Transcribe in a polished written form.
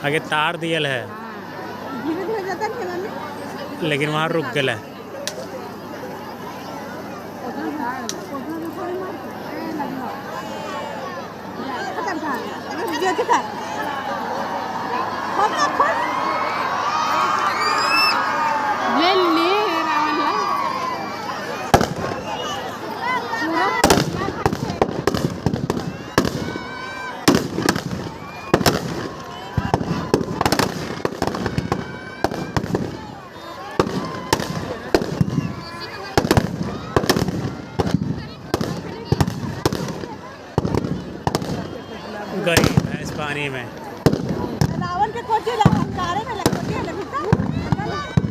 आगे तार दियल है धीरे धीरे जाता है खेलने, लेकिन वहाँ रुक गया। ले ले रावण ला गई भैंस पानी में।